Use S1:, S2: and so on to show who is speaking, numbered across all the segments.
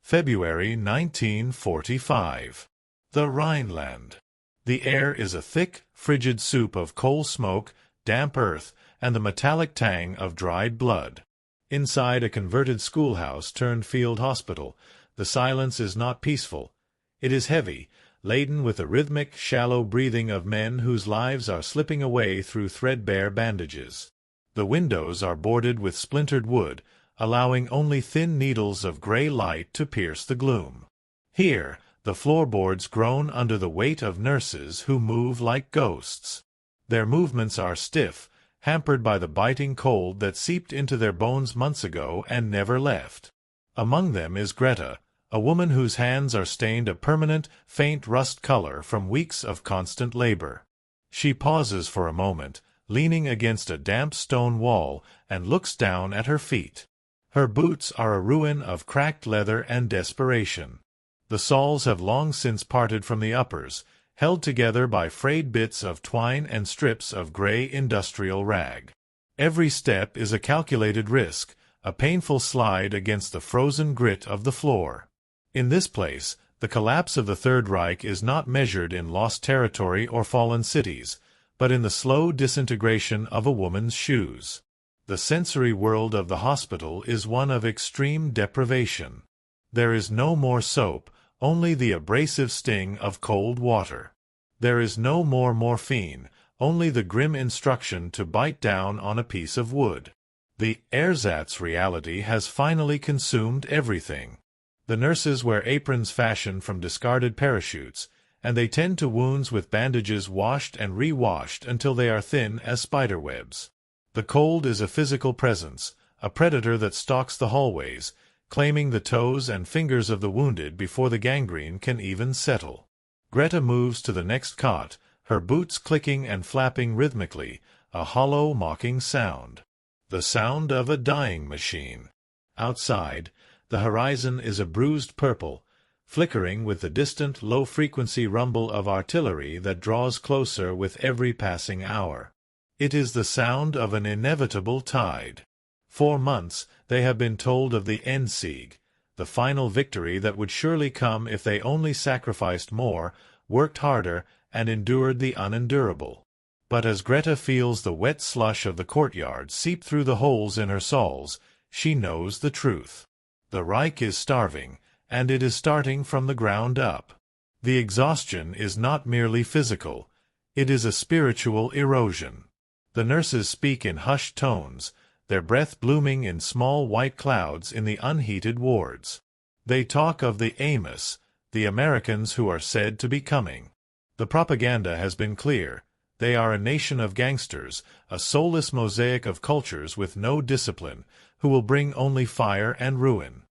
S1: February 1945. The Rhineland. The air is a thick, frigid soup of coal smoke, damp earth, and the metallic tang of dried blood. Inside a converted schoolhouse turned field hospital, the silence is not peaceful. It is heavy, laden with the rhythmic, shallow breathing of men whose lives are slipping away through threadbare bandages. The windows are boarded with splintered wood, allowing only thin needles of gray light to pierce the gloom. Here, the floorboards groan under the weight of nurses who move like ghosts. Their movements are stiff, hampered by the biting cold that seeped into their bones months ago and never left. Among them is Greta, a woman whose hands are stained a permanent, faint rust color from weeks of constant labor. She pauses for a moment, leaning against a damp stone wall, and looks down at her feet. Her boots are a ruin of cracked leather and desperation. The soles have long since parted from the uppers, held together by frayed bits of twine and strips of gray industrial rag. Every step is a calculated risk, a painful slide against the frozen grit of the floor. In this place, the collapse of the Third Reich is not measured in lost territory or fallen cities, but in the slow disintegration of a woman's shoes. The sensory world of the hospital is one of extreme deprivation. There is no more soap, only the abrasive sting of cold water. There is no more morphine, only the grim instruction to bite down on a piece of wood. The ersatz reality has finally consumed everything. The nurses wear aprons fashioned from discarded parachutes, and they tend to wounds with bandages washed and re-washed until they are thin as spiderwebs. The cold is a physical presence, a predator that stalks the hallways, claiming the toes and fingers of the wounded before the gangrene can even settle. Greta moves to the next cot, her boots clicking and flapping rhythmically, a hollow, mocking sound. The sound of a dying machine. Outside, the horizon is a bruised purple, flickering with the distant low-frequency rumble of artillery that draws closer with every passing hour. It is the sound of an inevitable tide. For months, they have been told of the Endsieg, the final victory that would surely come if they only sacrificed more, worked harder, and endured the unendurable. But as Greta feels the wet slush of the courtyard seep through the holes in her soles, she knows the truth. The Reich is starving, and it is starting from the ground up. The exhaustion is not merely physical, it is a spiritual erosion. The nurses speak in hushed tones, their breath blooming in small white clouds in the unheated wards. They talk of the Amos, the Americans who are said to be coming. The propaganda has been clear. They are a nation of gangsters, a soulless mosaic of cultures with no discipline, who will bring only fire and ruin.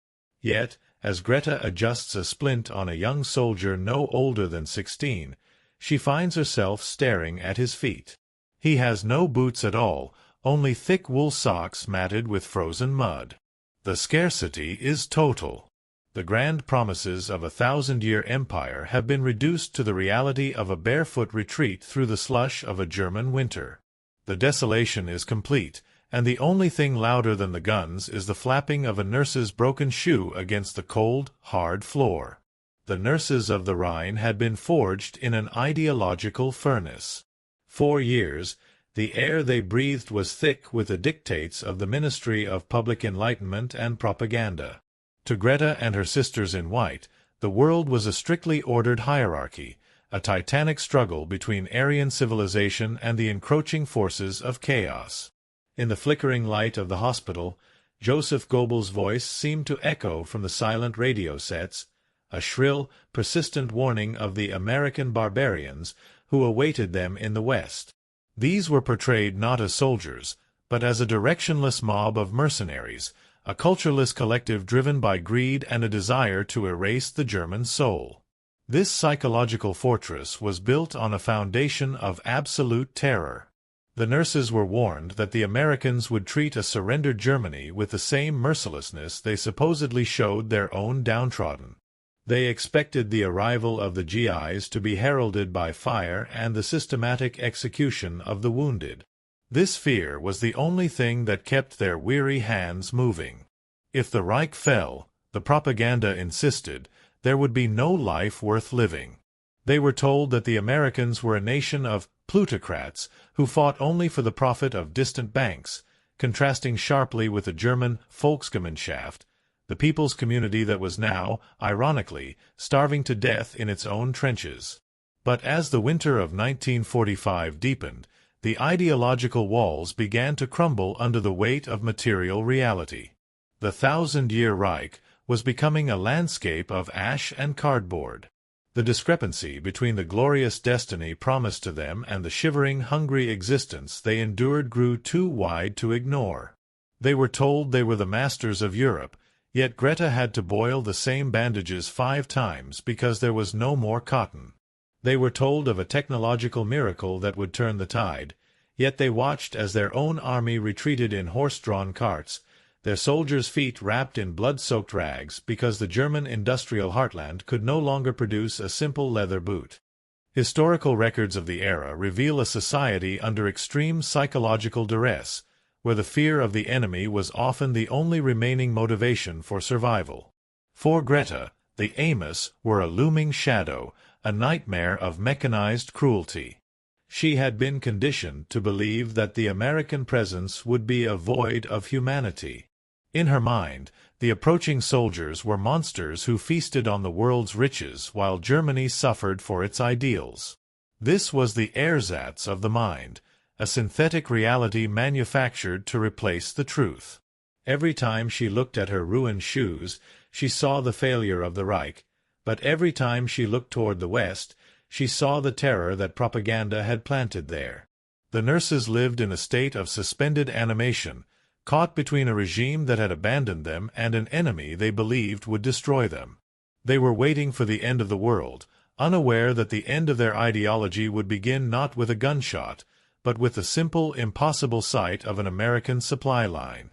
S1: Yet, as Greta adjusts a splint on a young soldier no older than 16, she finds herself staring at his feet. He has no boots at all, only thick wool socks matted with frozen mud. The scarcity is total. The grand promises of a 1,000-year empire have been reduced to the reality of a barefoot retreat through the slush of a German winter. The desolation is complete, and the only thing louder than the guns is the flapping of a nurse's broken shoe against the cold, hard floor. The nurses of the Rhine had been forged in an ideological furnace. 4 years, the air they breathed was thick with the dictates of the Ministry of Public Enlightenment and Propaganda. To Greta and her sisters in white, the world was a strictly ordered hierarchy, a titanic struggle between Aryan civilization and the encroaching forces of chaos. In the flickering light of the hospital, Joseph Goebbels' voice seemed to echo from the silent radio sets, a shrill, persistent warning of the American barbarians who awaited them in the West. These were portrayed not as soldiers, but as a directionless mob of mercenaries, a cultureless collective driven by greed and a desire to erase the German soul. This psychological fortress was built on a foundation of absolute terror. The nurses were warned that the Americans would treat a surrendered Germany with the same mercilessness they supposedly showed their own downtrodden. They expected the arrival of the GIs to be heralded by fire and the systematic execution of the wounded. This fear was the only thing that kept their weary hands moving. If the Reich fell, The propaganda insisted there would be no life worth living. They were told that the Americans were a nation of plutocrats who fought only for the profit of distant banks, contrasting sharply with the German Volksgemeinschaft, the people's community that was now, ironically, starving to death in its own trenches. But as the winter of 1945 deepened, the ideological walls began to crumble under the weight of material reality. The 1,000-year Reich was becoming a landscape of ash and cardboard. The discrepancy between the glorious destiny promised to them and the shivering, hungry existence they endured grew too wide to ignore. They were told they were the masters of Europe, yet Greta had to boil the same bandages 5 times because there was no more cotton. They were told of a technological miracle that would turn the tide, yet they watched as their own army retreated in horse-drawn carts, their soldiers' feet wrapped in blood-soaked rags because the German industrial heartland could no longer produce a simple leather boot. Historical records of the era reveal a society under extreme psychological duress, where the fear of the enemy was often the only remaining motivation for survival. For Greta, the Amos were a looming shadow, a nightmare of mechanized cruelty. She had been conditioned to believe that the American presence would be a void of humanity. In her mind, the approaching soldiers were monsters who feasted on the world's riches while Germany suffered for its ideals. This was the ersatz of the mind, a synthetic reality manufactured to replace the truth. Every time she looked at her ruined shoes, she saw the failure of the Reich, but every time she looked toward the West, she saw the terror that propaganda had planted there. The nurses lived in a state of suspended animation, caught between a regime that had abandoned them and an enemy they believed would destroy them. They were waiting for the end of the world, unaware that the end of their ideology would begin not with a gunshot, but with the simple, impossible sight of an American supply line.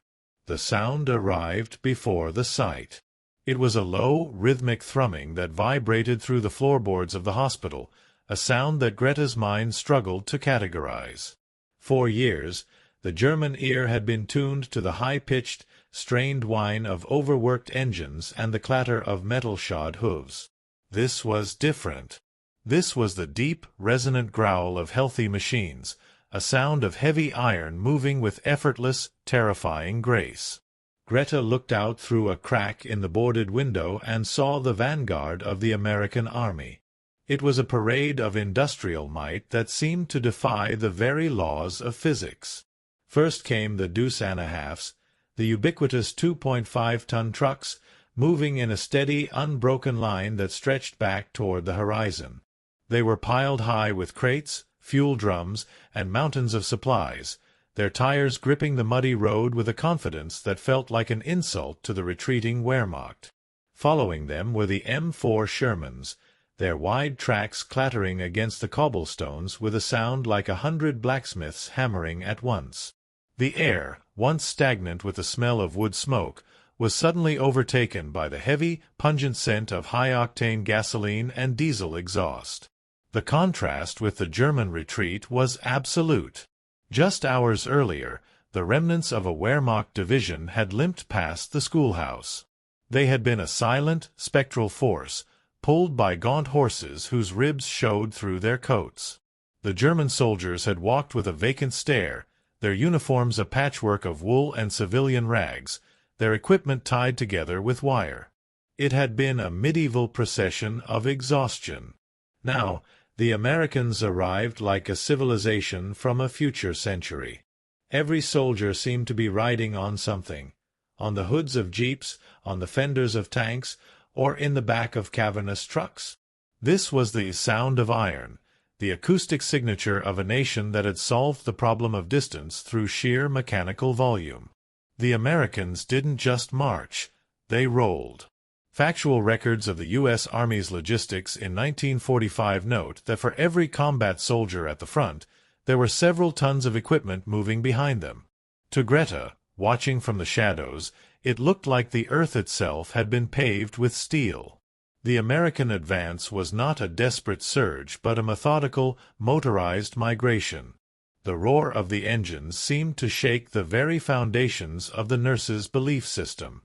S1: The sound arrived before the sight. It was a low, rhythmic thrumming that vibrated through the floorboards of the hospital, a sound that Greta's mind struggled to categorize. For years, the German ear had been tuned to the high-pitched, strained whine of overworked engines and the clatter of metal-shod hooves. This was different. This was the deep, resonant growl of healthy machines, a sound of heavy iron moving with effortless, terrifying grace. Greta looked out through a crack in the boarded window and saw the vanguard of the American army. It was a parade of industrial might that seemed to defy the very laws of physics. First came the deuce and a halves, the ubiquitous 2.5-ton trucks, moving in a steady, unbroken line that stretched back toward the horizon. They were piled high with crates, fuel drums, and mountains of supplies, their tires gripping the muddy road with a confidence that felt like an insult to the retreating Wehrmacht. Following them were the M4 Shermans, their wide tracks clattering against the cobblestones with a sound like 100 blacksmiths hammering at once. The air, once stagnant with the smell of wood smoke, was suddenly overtaken by the heavy, pungent scent of high-octane gasoline and diesel exhaust. The contrast with the German retreat was absolute. Just hours earlier, the remnants of a Wehrmacht division had limped past the schoolhouse. They had been a silent, spectral force, pulled by gaunt horses whose ribs showed through their coats. The German soldiers had walked with a vacant stare, their uniforms a patchwork of wool and civilian rags, their equipment tied together with wire. It had been a medieval procession of exhaustion. Now, the Americans arrived like a civilization from a future century. Every soldier seemed to be riding on something, on the hoods of jeeps, on the fenders of tanks, or in the back of cavernous trucks. This was the sound of iron, the acoustic signature of a nation that had solved the problem of distance through sheer mechanical volume. The Americans didn't just march, they rolled. Factual records of the U.S. Army's logistics in 1945 note that for every combat soldier at the front, there were several tons of equipment moving behind them. To Greta, watching from the shadows, it looked like the earth itself had been paved with steel. The American advance was not a desperate surge but a methodical, motorized migration. The roar of the engines seemed to shake the very foundations of the nurses' belief system.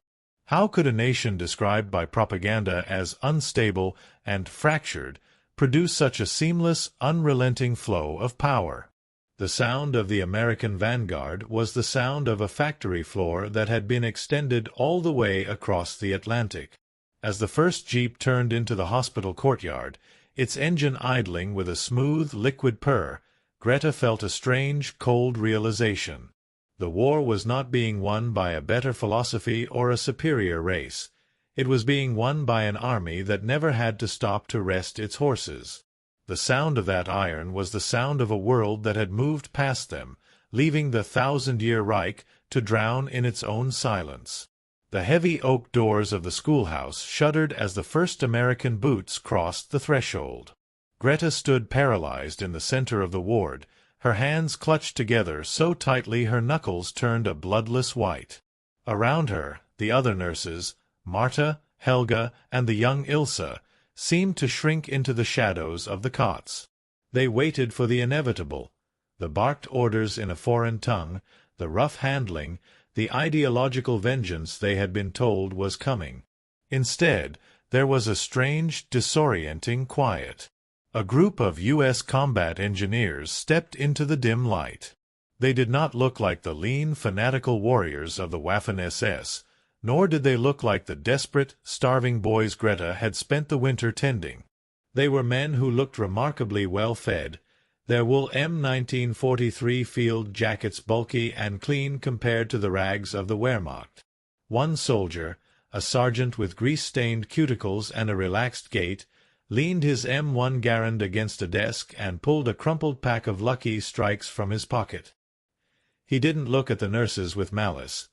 S1: How could a nation described by propaganda as unstable and fractured produce such a seamless, unrelenting flow of power? The sound of the American vanguard was the sound of a factory floor that had been extended all the way across the Atlantic. As the first jeep turned into the hospital courtyard, its engine idling with a smooth, liquid purr, Greta felt a strange, cold realization. The war was not being won by a better philosophy or a superior race. It was being won by an army that never had to stop to rest its horses. The sound of that iron was the sound of a world that had moved past them, leaving the 1,000-year Reich to drown in its own silence. The heavy oak doors of the schoolhouse shuddered as the first American boots crossed the threshold. Greta stood paralyzed in the center of the ward, her hands clutched together so tightly her knuckles turned a bloodless white. Around her, the other nurses, Marta, Helga, and the young Ilse, seemed to shrink into the shadows of the cots. They waited for the inevitable, the barked orders in a foreign tongue, the rough handling, the ideological vengeance they had been told was coming. Instead, there was a strange, disorienting quiet. A group of U.S. combat engineers stepped into the dim light. They did not look like the lean, fanatical warriors of the Waffen-SS, nor did they look like the desperate, starving boys Greta had spent the winter tending. They were men who looked remarkably well-fed, their wool M1943 field jackets bulky and clean compared to the rags of the Wehrmacht. One soldier, a sergeant with grease-stained cuticles and a relaxed gait, leaned his M1 Garand against a desk and pulled a crumpled pack of Lucky Strikes from his pocket. He didn't look at the nurses with malice.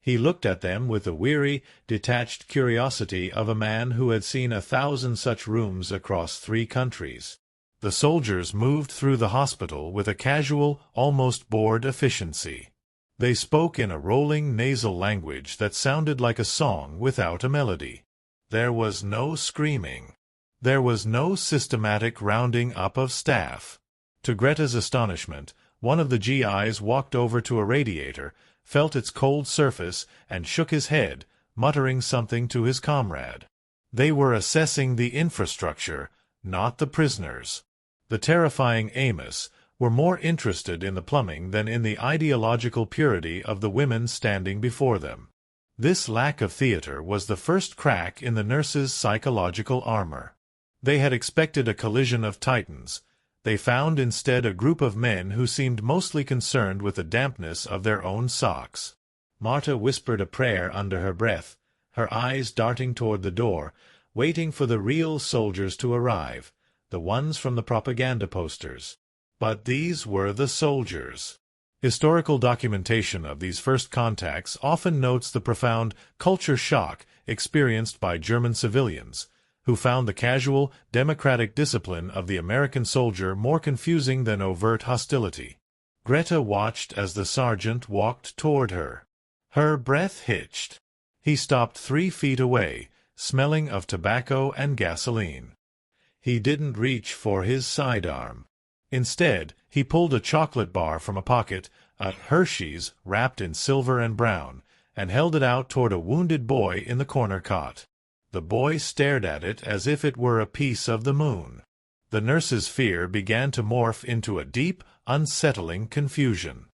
S1: He looked at them with the weary, detached curiosity of a man who had seen 1,000 such rooms across 3 countries. The soldiers moved through the hospital with a casual, almost bored efficiency. They spoke in a rolling nasal language that sounded like a song without a melody. There was no screaming. There was no systematic rounding up of staff. To Greta's astonishment, one of the GIs walked over to a radiator, felt its cold surface, and shook his head, muttering something to his comrade. They were assessing the infrastructure, not the prisoners. The terrifying Amos were more interested in the plumbing than in the ideological purity of the women standing before them. This lack of theater was the first crack in the nurses' psychological armor. They had expected a collision of titans. They found instead a group of men who seemed mostly concerned with the dampness of their own socks. Marta whispered a prayer under her breath, her eyes darting toward the door, waiting for the real soldiers to arrive, the ones from the propaganda posters. But these were the soldiers. Historical documentation of these first contacts often notes the profound culture shock experienced by German civilians, who found the casual, democratic discipline of the American soldier more confusing than overt hostility. Greta watched as the sergeant walked toward her. Her breath hitched. He stopped 3 feet away, smelling of tobacco and gasoline. He didn't reach for his sidearm. Instead, he pulled a chocolate bar from a pocket, a Hershey's wrapped in silver and brown, and held it out toward a wounded boy in the corner cot. The boy stared at it as if it were a piece of the moon. The nurse's fear began to morph into a deep, unsettling confusion.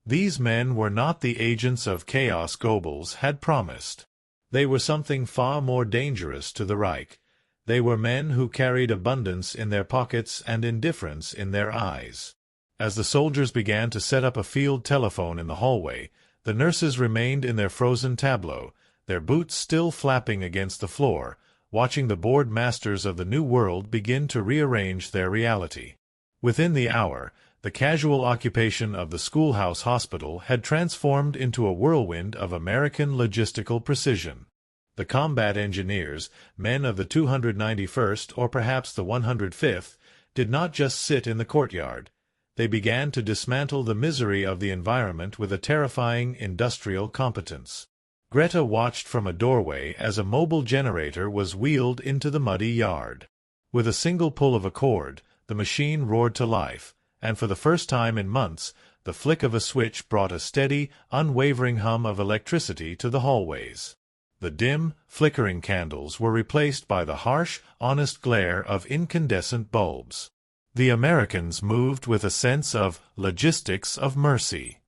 S1: These men were not the agents of chaos Goebbels had promised. They were something far more dangerous to the Reich. They were men who carried abundance in their pockets and indifference in their eyes. As the soldiers began to set up a field telephone in the hallway, the nurses remained in their frozen tableau, their boots still flapping against the floor, watching the bored masters of the New World begin to rearrange their reality. Within the hour, the casual occupation of the schoolhouse hospital had transformed into a whirlwind of American logistical precision. The combat engineers, men of the 291st or perhaps the 105th, did not just sit in the courtyard. They began to dismantle the misery of the environment with a terrifying industrial competence. Greta watched from a doorway as a mobile generator was wheeled into the muddy yard. With a single pull of a cord, the machine roared to life, and for the first time in months, the flick of a switch brought a steady, unwavering hum of electricity to the hallways. The dim, flickering candles were replaced by the harsh, honest glare of incandescent bulbs. The Americans moved with a sense of logistics of mercy.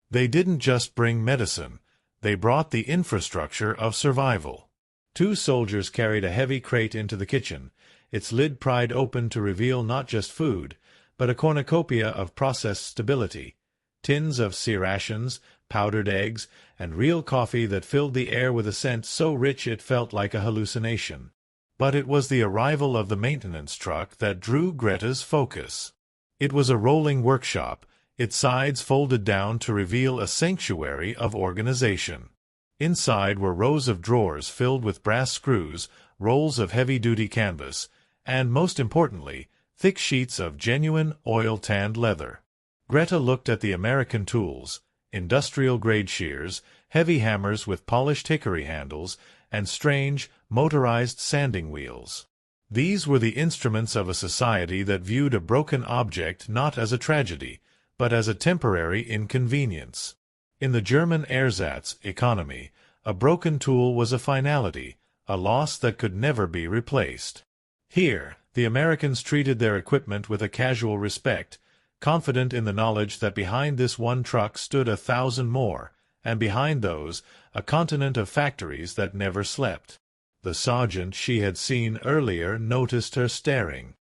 S1: They didn't just bring medicine, they brought the infrastructure of survival. 2 soldiers carried a heavy crate into the kitchen, its lid pried open to reveal not just food, but a cornucopia of processed stability, tins of C-rations, powdered eggs, and real coffee that filled the air with a scent so rich it felt like a hallucination. But it was the arrival of the maintenance truck that drew Greta's focus. It was a rolling workshop, its sides folded down to reveal a sanctuary of organization. Inside were rows of drawers filled with brass screws, rolls of heavy-duty canvas, and, most importantly, thick sheets of genuine oil-tanned leather. Greta looked at the American tools, industrial-grade shears, heavy hammers with polished hickory handles, and strange, motorized sanding wheels. These were the instruments of a society that viewed a broken object not as a tragedy, but as a temporary inconvenience. In the German ersatz economy, a broken tool was a finality, a loss that could never be replaced. Here, the Americans treated their equipment with a casual respect, confident in the knowledge that behind this one truck stood 1,000 more, and behind those, a continent of factories that never slept. The sergeant she had seen earlier noticed her staring.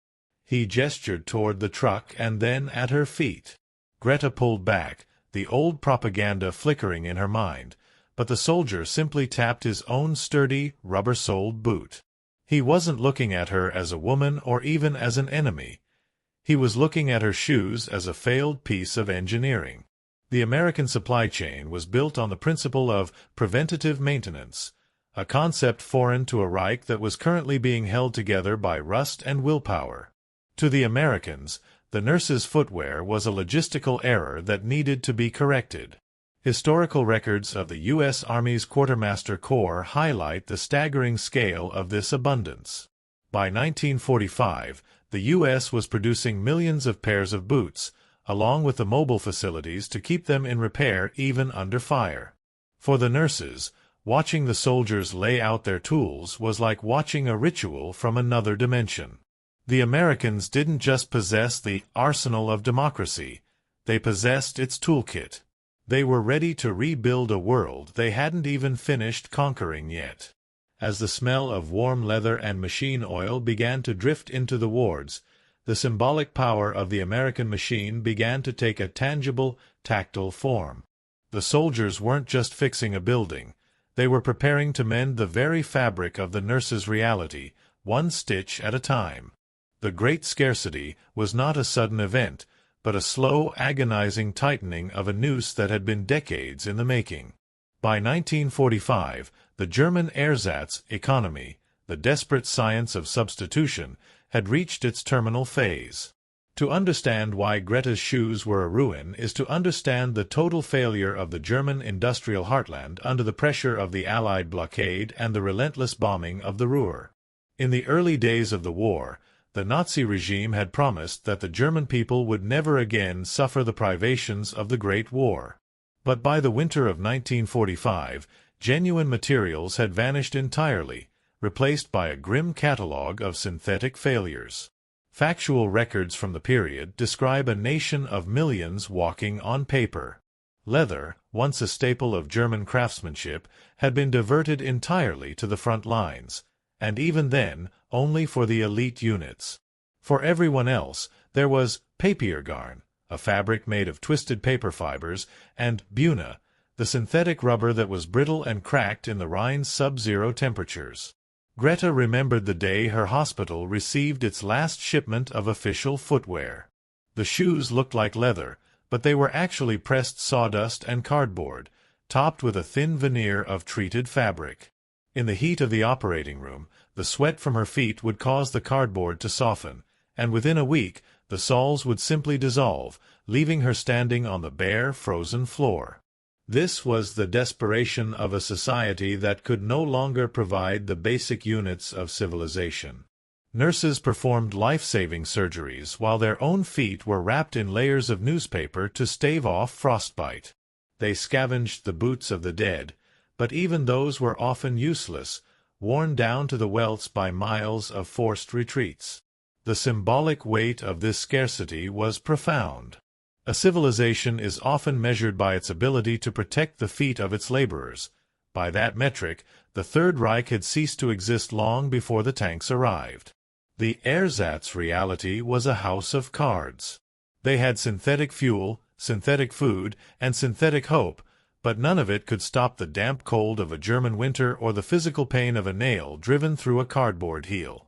S1: He gestured toward the truck and then at her feet. Greta pulled back, the old propaganda flickering in her mind, but the soldier simply tapped his own sturdy, rubber-soled boot. He wasn't looking at her as a woman or even as an enemy. He was looking at her shoes as a failed piece of engineering. The American supply chain was built on the principle of preventative maintenance, a concept foreign to a Reich that was currently being held together by rust and willpower. To the Americans, the nurse's footwear was a logistical error that needed to be corrected. Historical records of the U.S. Army's Quartermaster Corps highlight the staggering scale of this abundance. By 1945, the U.S. was producing millions of pairs of boots, along with the mobile facilities to keep them in repair even under fire. For the nurses, watching the soldiers lay out their tools was like watching a ritual from another dimension. The Americans didn't just possess the arsenal of democracy, they possessed its toolkit. They were ready to rebuild a world they hadn't even finished conquering yet. As the smell of warm leather and machine oil began to drift into the wards, the symbolic power of the American machine began to take a tangible, tactile form. The soldiers weren't just fixing a building, they were preparing to mend the very fabric of the nurse's reality, one stitch at a time. The great scarcity was not a sudden event, but a slow, agonizing tightening of a noose that had been decades in the making. By 1945, the German ersatz economy, the desperate science of substitution, had reached its terminal phase. To understand why Greta's shoes were a ruin is to understand the total failure of the German industrial heartland under the pressure of the Allied blockade and the relentless bombing of the Ruhr. In the early days of the war, the Nazi regime had promised that the German people would never again suffer the privations of the Great War. But by the winter of 1945, genuine materials had vanished entirely, replaced by a grim catalogue of synthetic failures. Factual records from the period describe a nation of millions walking on paper. Leather, once a staple of German craftsmanship, had been diverted entirely to the front lines, and even then, only for the elite units. For everyone else, there was papiergarn, a fabric made of twisted paper fibers, and buna, the synthetic rubber that was brittle and cracked in the Rhine's sub-zero temperatures. Greta remembered the day her hospital received its last shipment of official footwear. The shoes looked like leather, but they were actually pressed sawdust and cardboard, topped with a thin veneer of treated fabric. In the heat of the operating room, the sweat from her feet would cause the cardboard to soften, and within a week the soles would simply dissolve, leaving her standing on the bare, frozen floor. This was the desperation of a society that could no longer provide the basic units of civilization. Nurses performed life-saving surgeries while their own feet were wrapped in layers of newspaper to stave off frostbite. They scavenged the boots of the dead, but even those were often useless, worn down to the welts by miles of forced retreats. The symbolic weight of this scarcity was profound. A civilization is often measured by its ability to protect the feet of its laborers. By that metric, the Third Reich had ceased to exist long before the tanks arrived. The ersatz reality was a house of cards. They had synthetic fuel, synthetic food, and synthetic hope, but none of it could stop the damp cold of a German winter or the physical pain of a nail driven through a cardboard heel.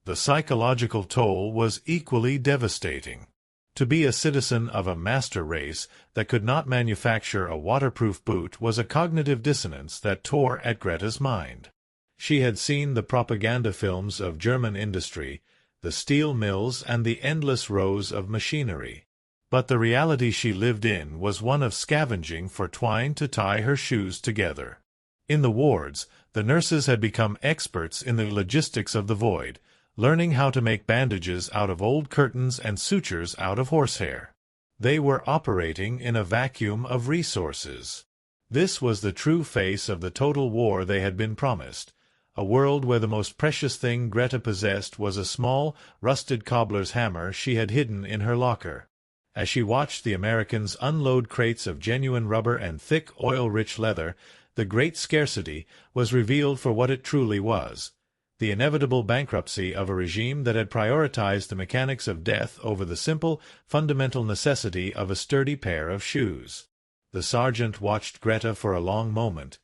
S1: The psychological toll was equally devastating. To be a citizen of a master race that could not manufacture a waterproof boot was a cognitive dissonance that tore at Greta's mind. She had seen the propaganda films of German industry, the steel mills and the endless rows of machinery. But the reality she lived in was one of scavenging for twine to tie her shoes together. In the wards, the nurses had become experts in the logistics of the void, learning how to make bandages out of old curtains and sutures out of horsehair. They were operating in a vacuum of resources. This was the true face of the total war they had been promised, a world where the most precious thing Greta possessed was a small, rusted cobbler's hammer she had hidden in her locker. As she watched the Americans unload crates of genuine rubber and thick, oil-rich leather, the great scarcity was revealed for what it truly was: the inevitable bankruptcy of a regime that had prioritized the mechanics of death over the simple, fundamental necessity of a sturdy pair of shoes. The sergeant watched Greta for a long moment,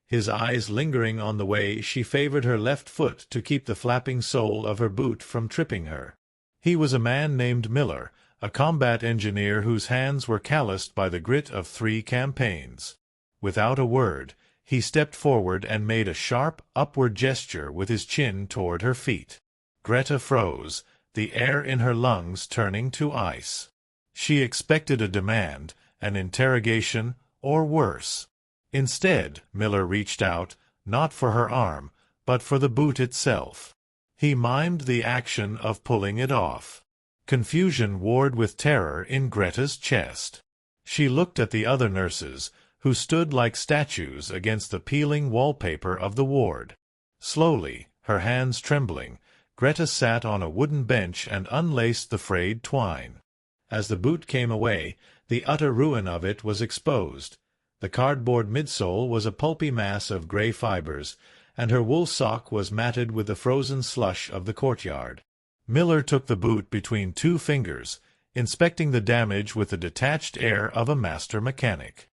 S1: his eyes lingering on the way she favored her left foot to keep the flapping sole of her boot from tripping her. He was a man named Miller, a combat engineer whose hands were calloused by the grit of 3 campaigns. Without a word, he stepped forward and made a sharp, upward gesture with his chin toward her feet. Greta froze, the air in her lungs turning to ice. She expected a demand, an interrogation, or worse. Instead, Miller reached out, not for her arm, but for the boot itself. He mimed the action of pulling it off. Confusion warred with terror in Greta's chest. She looked at the other nurses, who stood like statues against the peeling wallpaper of the ward. Slowly, her hands trembling, Greta sat on a wooden bench and unlaced the frayed twine. As the boot came away, the utter ruin of it was exposed. The cardboard midsole was a pulpy mass of gray fibers, and her wool sock was matted with the frozen slush of the courtyard. Miller took the boot between 2 fingers, inspecting the damage with the detached air of a master mechanic.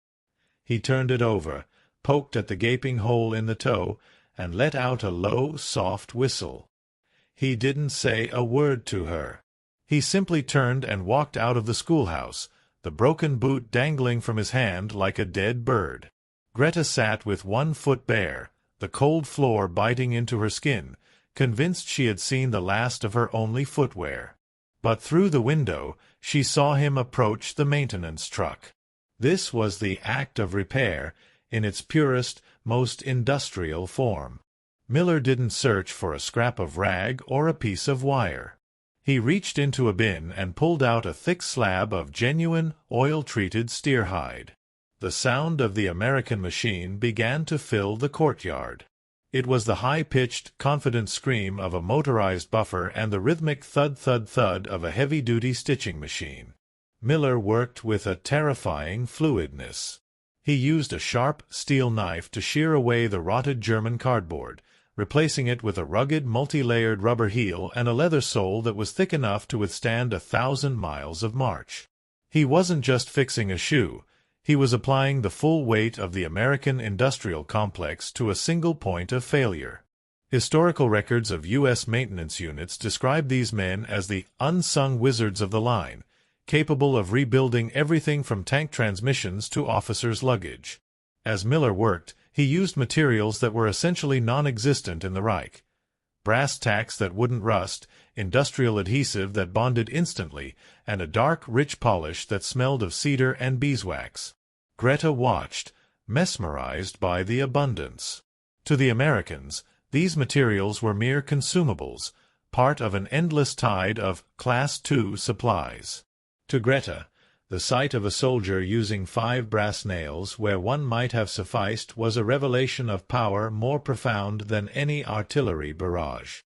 S1: He turned it over, poked at the gaping hole in the toe, and let out a low, soft whistle. He didn't say a word to her. He simply turned and walked out of the schoolhouse, the broken boot dangling from his hand like a dead bird. Greta sat with 1 foot bare, the cold floor biting into her skin, convinced she had seen the last of her only footwear. But through the window she saw him approach the maintenance truck. This was the act of repair in its purest, most industrial form. Miller didn't search for a scrap of rag or a piece of wire. He reached into a bin and pulled out a thick slab of genuine, oil-treated steer hide. The sound of the American machine began to fill the courtyard. It was the high-pitched, confident scream of a motorized buffer and the rhythmic thud-thud-thud of a heavy-duty stitching machine. Miller worked with a terrifying fluidness. He used a sharp, steel knife to shear away the rotted German cardboard, replacing it with a rugged, multi-layered rubber heel and a leather sole that was thick enough to withstand 1,000 miles of march. He wasn't just fixing a shoe. He was applying the full weight of the American industrial complex to a single point of failure. Historical records of U.S. maintenance units describe these men as the unsung wizards of the line, capable of rebuilding everything from tank transmissions to officers' luggage. As Miller worked, he used materials that were essentially non-existent in the Reich. Brass tacks that wouldn't rust, industrial adhesive that bonded instantly, and a dark, rich polish that smelled of cedar and beeswax. Greta watched, mesmerized by the abundance. To the Americans, these materials were mere consumables, part of an endless tide of Class II supplies. To Greta, the The sight of a soldier using 5 brass nails where one might have sufficed was a revelation of power more profound than any artillery barrage.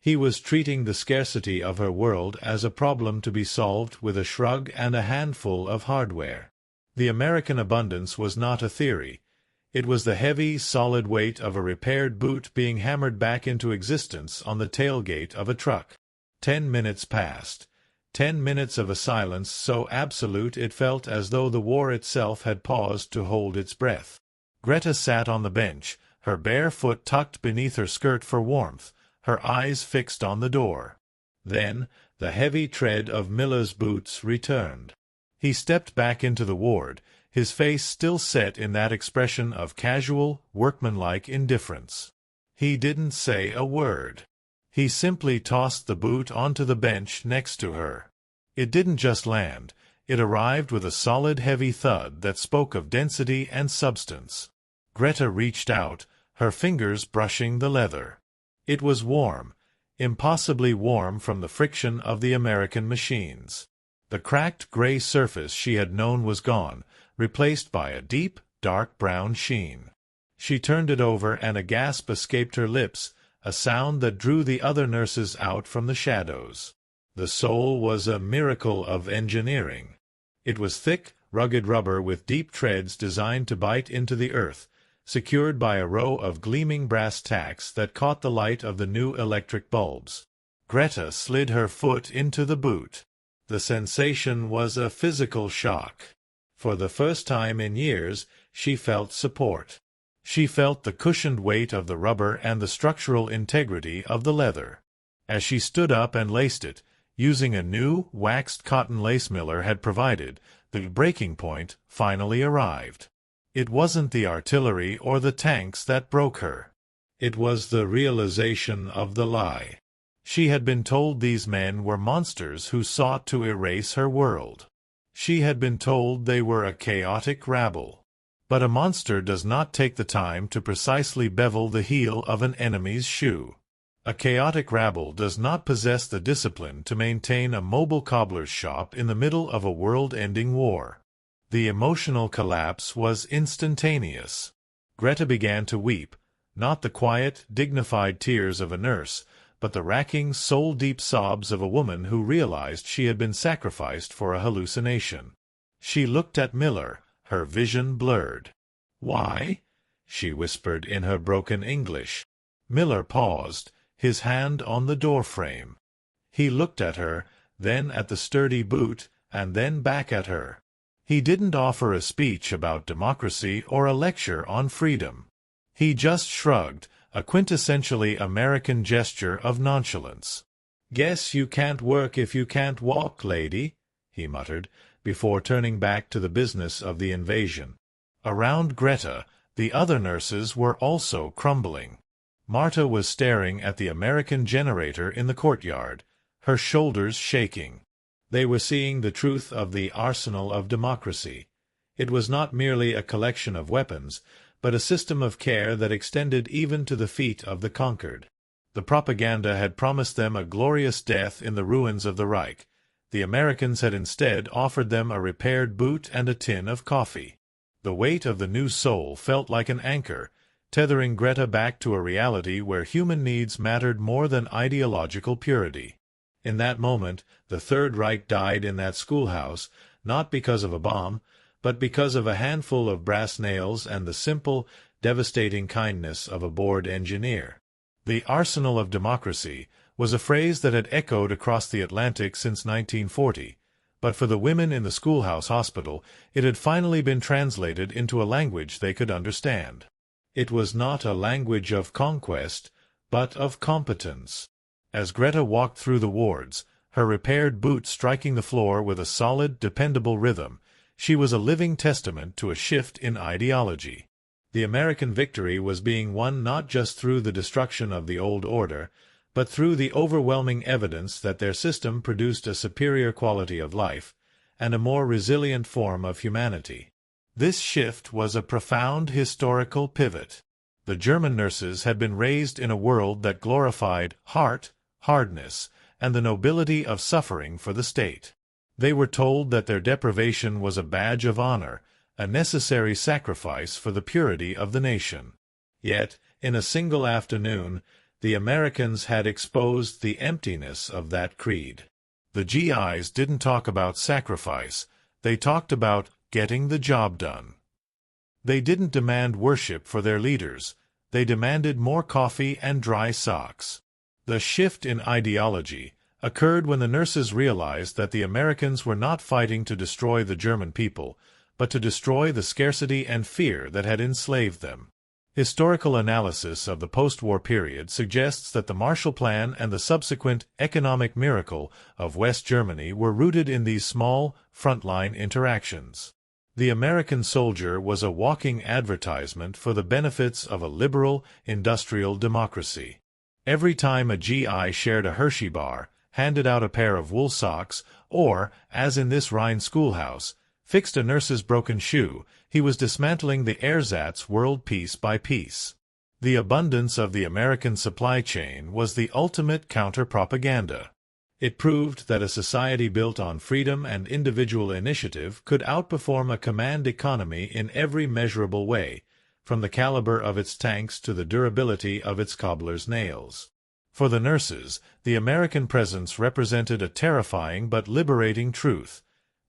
S1: He was treating the scarcity of her world as a problem to be solved with a shrug and a handful of hardware. The American abundance was not a theory. It was the heavy, solid weight of a repaired boot being hammered back into existence on the tailgate of a truck. 10 minutes passed. 10 minutes of a silence so absolute it felt as though the war itself had paused to hold its breath. Greta sat on the bench, her bare foot tucked beneath her skirt for warmth, her eyes fixed on the door. Then the heavy tread of Miller's boots returned. He stepped back into the ward, his face still set in that expression of casual, workmanlike indifference. He didn't say a word. He simply tossed the boot onto the bench next to her. It didn't just land, it arrived with a solid heavy thud that spoke of density and substance. Greta reached out, her fingers brushing the leather. It was warm, impossibly warm from the friction of the American machines. The cracked gray surface she had known was gone, replaced by a deep, dark brown sheen. She turned it over and a gasp escaped her lips, a sound that drew the other nurses out from the shadows. The sole was a miracle of engineering. It was thick, rugged rubber with deep treads designed to bite into the earth, secured by a row of gleaming brass tacks that caught the light of the new electric bulbs. Greta slid her foot into the boot. The sensation was a physical shock. For the first time in years, she felt support. She felt the cushioned weight of the rubber and the structural integrity of the leather. As she stood up and laced it, using a new, waxed cotton lace Miller had provided, the breaking point finally arrived. It wasn't the artillery or the tanks that broke her. It was the realization of the lie. She had been told these men were monsters who sought to erase her world. She had been told they were a chaotic rabble. But a monster does not take the time to precisely bevel the heel of an enemy's shoe. A chaotic rabble does not possess the discipline to maintain a mobile cobbler's shop in the middle of a world-ending war. The emotional collapse was instantaneous. Greta began to weep, not the quiet, dignified tears of a nurse, but the racking, soul-deep sobs of a woman who realized she had been sacrificed for a hallucination. She looked at Miller, her vision blurred. "Why?" she whispered in her broken English. Miller paused, his hand on the doorframe. He looked at her, then at the sturdy boot, and then back at her. He didn't offer a speech about democracy or a lecture on freedom. He just shrugged, a quintessentially American gesture of nonchalance. "Guess you can't work if you can't walk, lady," he muttered, before turning back to the business of the invasion. Around Greta, the other nurses were also crumbling. Marta was staring at the American generator in the courtyard, her shoulders shaking. They were seeing the truth of the arsenal of democracy. It was not merely a collection of weapons, but a system of care that extended even to the feet of the conquered. The propaganda had promised them a glorious death in the ruins of the Reich. The Americans had instead offered them a repaired boot and a tin of coffee. The weight of the new soul felt like an anchor, tethering Greta back to a reality where human needs mattered more than ideological purity. In that moment, the Third Reich died in that schoolhouse, not because of a bomb, but because of a handful of brass nails and the simple, devastating kindness of a bored engineer. The arsenal of democracy was a phrase that had echoed across the Atlantic since 1940, but for the women in the schoolhouse hospital it had finally been translated into a language they could understand. It was not a language of conquest, but of competence. As Greta walked through the wards, her repaired boot striking the floor with a solid, dependable rhythm, she was a living testament to a shift in ideology. The American victory was being won not just through the destruction of the old order, but through the overwhelming evidence that their system produced a superior quality of life and a more resilient form of humanity. This shift was a profound historical pivot. The German nurses had been raised in a world that glorified heart, hardness, and the nobility of suffering for the state. They were told that their deprivation was a badge of honor, a necessary sacrifice for the purity of the nation. Yet, in a single afternoon, the Americans had exposed the emptiness of that creed. The GIs didn't talk about sacrifice, they talked about getting the job done. They didn't demand worship for their leaders, they demanded more coffee and dry socks. The shift in ideology occurred when the nurses realized that the Americans were not fighting to destroy the German people, but to destroy the scarcity and fear that had enslaved them. Historical analysis of the post-war period suggests that the Marshall Plan and the subsequent economic miracle of West Germany were rooted in these small, frontline interactions. The American soldier was a walking advertisement for the benefits of a liberal, industrial democracy. Every time a GI shared a Hershey bar, handed out a pair of wool socks, or, as in this Rhine schoolhouse, fixed a nurse's broken shoe, he was dismantling the ersatz world piece by piece. The abundance of the American supply chain was the ultimate counter-propaganda. It proved that a society built on freedom and individual initiative could outperform a command economy in every measurable way, from the caliber of its tanks to the durability of its cobbler's nails. For the nurses, the American presence represented a terrifying but liberating truth.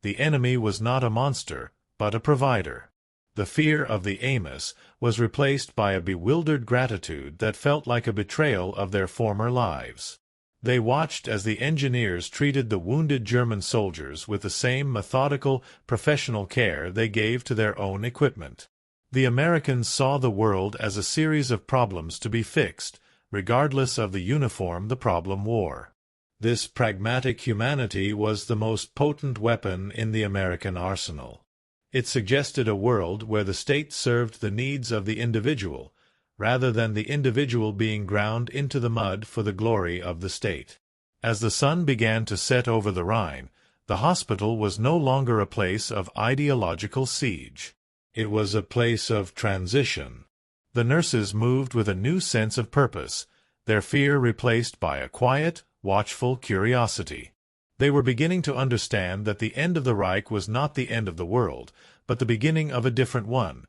S1: The enemy was not a monster, but a provider. The fear of the Amos was replaced by a bewildered gratitude that felt like a betrayal of their former lives. They watched as the engineers treated the wounded German soldiers with the same methodical, professional care they gave to their own equipment. The Americans saw the world as a series of problems to be fixed, regardless of the uniform the problem wore. This pragmatic humanity was the most potent weapon in the American arsenal. It suggested a world where the state served the needs of the individual, rather than the individual being ground into the mud for the glory of the state. As the sun began to set over the Rhine, the hospital was no longer a place of ideological siege. It was a place of transition. The nurses moved with a new sense of purpose, their fear replaced by a quiet, watchful curiosity. They were beginning to understand that the end of the Reich was not the end of the world, but the beginning of a different one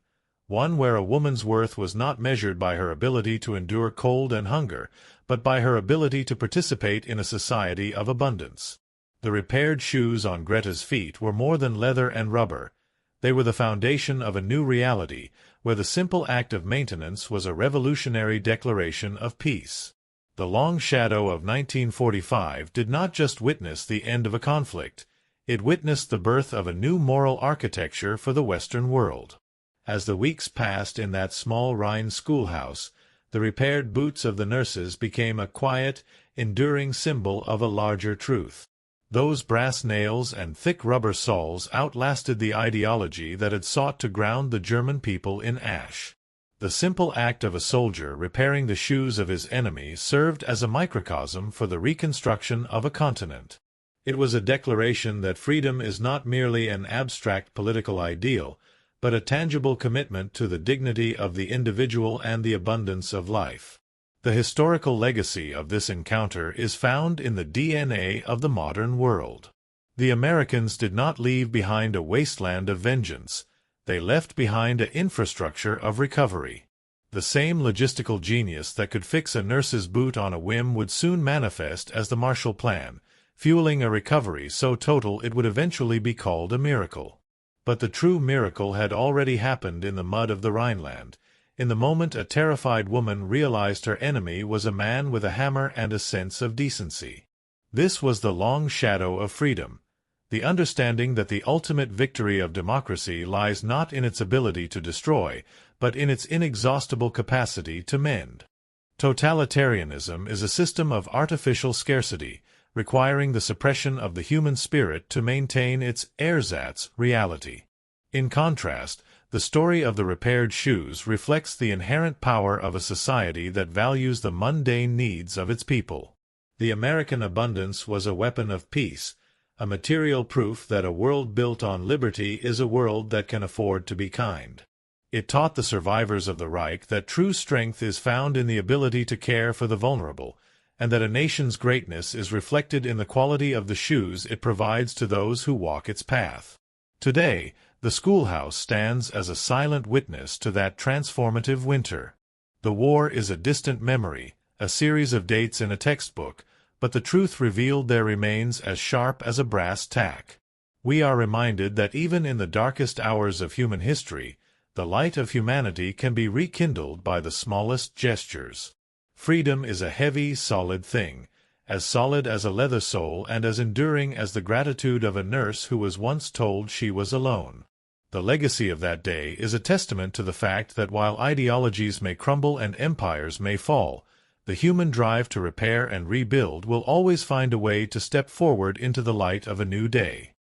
S1: where a woman's worth was not measured by her ability to endure cold and hunger, but by her ability to participate in a society of abundance. The repaired shoes on Greta's feet were more than leather and rubber. They were the foundation of a new reality, where the simple act of maintenance was a revolutionary declaration of peace. The long shadow of 1945 did not just witness the end of a conflict, it witnessed the birth of a new moral architecture for the Western world. As the weeks passed in that small Rhine schoolhouse, the repaired boots of the nurses became a quiet, enduring symbol of a larger truth. Those brass nails and thick rubber soles outlasted the ideology that had sought to ground the German people in ash. The simple act of a soldier repairing the shoes of his enemy served as a microcosm for the reconstruction of a continent. It was a declaration that freedom is not merely an abstract political ideal, but a tangible commitment to the dignity of the individual and the abundance of life. The historical legacy of this encounter is found in the DNA of the modern world. The Americans did not leave behind a wasteland of vengeance. They left behind an infrastructure of recovery. The same logistical genius that could fix a nurse's boot on a whim would soon manifest as the Marshall Plan, fueling a recovery so total it would eventually be called a miracle. But the true miracle had already happened in the mud of the Rhineland, in the moment a terrified woman realized her enemy was a man with a hammer and a sense of decency. This was the long shadow of freedom, the understanding that the ultimate victory of democracy lies not in its ability to destroy, but in its inexhaustible capacity to mend. Totalitarianism is a system of artificial scarcity, requiring the suppression of the human spirit to maintain its ersatz reality. In contrast, the story of the repaired shoes reflects the inherent power of a society that values the mundane needs of its people. The American abundance was a weapon of peace, a material proof that a world built on liberty is a world that can afford to be kind. It taught the survivors of the Reich that true strength is found in the ability to care for the vulnerable, and that a nation's greatness is reflected in the quality of the shoes it provides to those who walk its path. Today, the schoolhouse stands as a silent witness to that transformative winter. The war is a distant memory, a series of dates in a textbook, but the truth revealed there remains as sharp as a brass tack. We are reminded that even in the darkest hours of human history, the light of humanity can be rekindled by the smallest gestures. Freedom is a heavy, solid thing, as solid as a leather sole and as enduring as the gratitude of a nurse who was once told she was alone. The legacy of that day is a testament to the fact that while ideologies may crumble and empires may fall, the human drive to repair and rebuild will always find a way to step forward into the light of a new day.